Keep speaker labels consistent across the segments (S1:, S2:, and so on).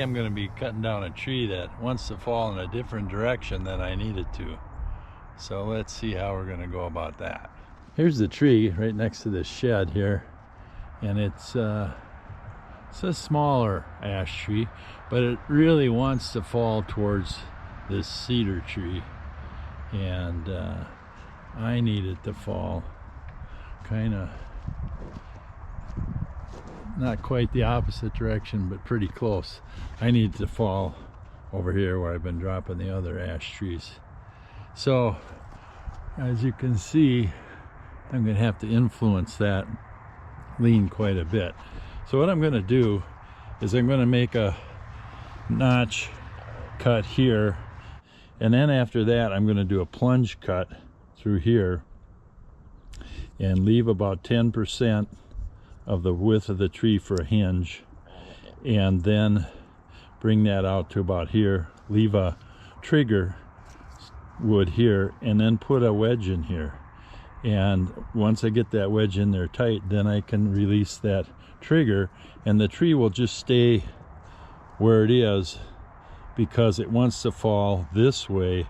S1: I'm going to be cutting down a tree that wants to fall in a different direction than I need it to. So let's see how we're going to go about that. Here's the tree right next to this shed here, and it's a smaller ash tree, but it really wants to fall towards this cedar tree, and I need it to fall kind of not quite the opposite direction, but pretty close. I need it to fall over here where I've been dropping the other ash trees. So as you can see, I'm going to have to influence that lean quite a bit. So what I'm going to do is I'm going to make a notch cut here, and then after that I'm going to do a plunge cut through here and leave about 10% of the width of the tree for a hinge, and then bring that out to about here, leave a trigger wood here, and then put a wedge in here. And once I get that wedge in there tight, then I can release that trigger, and the tree will just stay where it is because it wants to fall this way,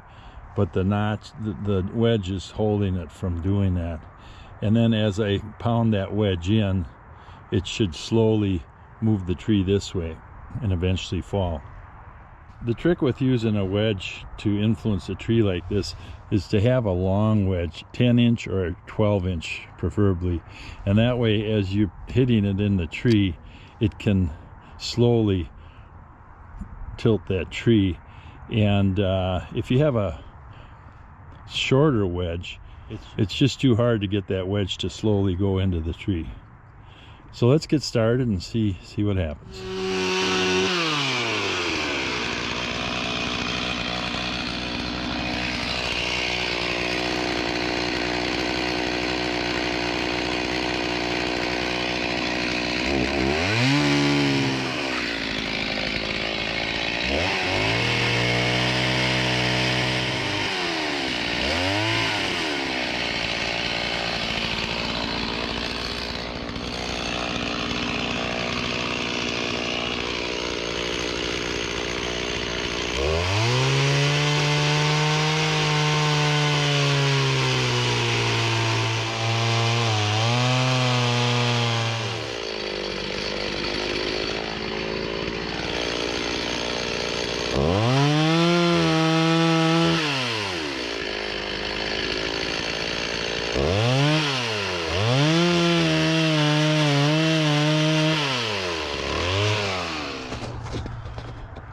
S1: but the notch, the wedge is holding it from doing that. And then as I pound that wedge in, it should slowly move the tree this way and eventually fall. The trick with using a wedge to influence a tree like this is to have a long wedge, 10-inch or 12-inch preferably, and that way as you're hitting it in the tree, it can slowly tilt that tree. And if you have a shorter wedge, it's just too hard to get that wedge to slowly go into the tree. So let's get started and see what happens.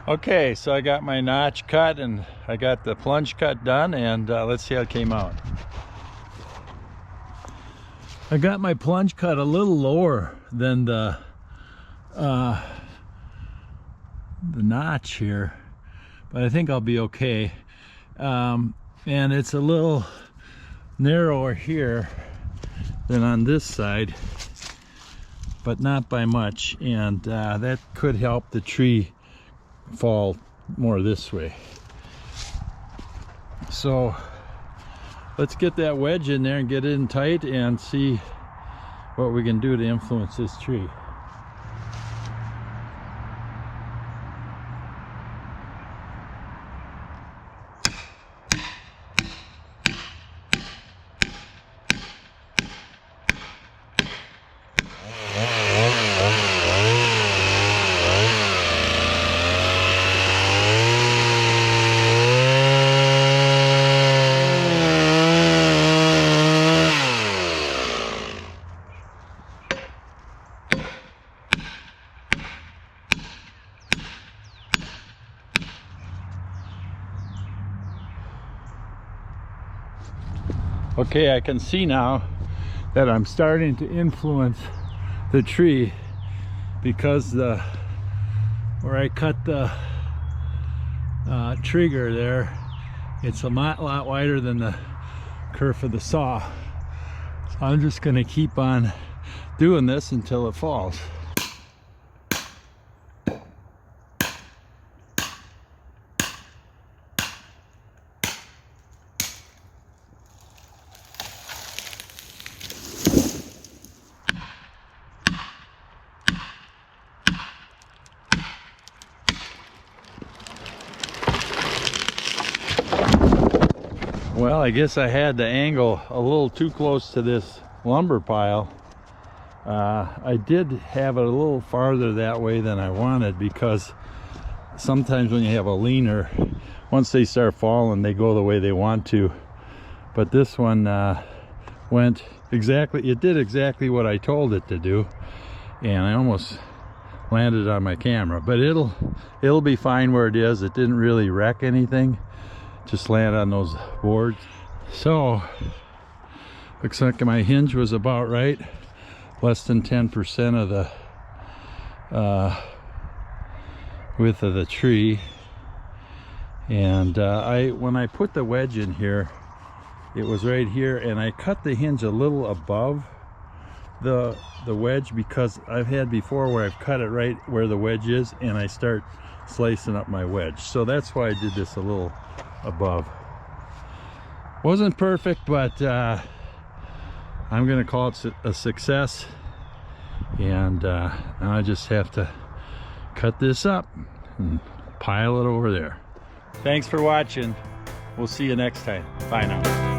S1: Okay, so I got my notch cut and I got the plunge cut done, and let's see how it came out. I got my plunge cut a little lower than the notch here, but I think I'll be okay. And it's a little narrower here than on this side, but not by much, and that could help the tree fall more this way. So let's get that wedge in there and get it in tight and see what we can do to influence this tree. Okay, I can see now that I'm starting to influence the tree because where I cut the trigger there, it's a lot wider than the kerf of the saw. So I'm just going to keep on doing this until it falls. Well, I guess I had the angle a little too close to this lumber pile. I did have it a little farther that way than I wanted, because sometimes when you have a leaner, once they start falling, they go the way they want to. But this one went exactly, it did exactly what I told it to do, and I almost landed on my camera. But it'll be fine where it is. It didn't really wreck anything, just land on those boards. So looks like my hinge was about right, less than 10% of the width of the tree. And when I put the wedge in here, it was right here, and I cut the hinge a little above the wedge, because I've had before where I've cut it right where the wedge is and I start slicing up my wedge. So that's why I did this a little above. Wasn't perfect, but I'm gonna call it a success. And now I just have to cut this up and pile it over there. Thanks for watching. We'll see you next time. Bye now.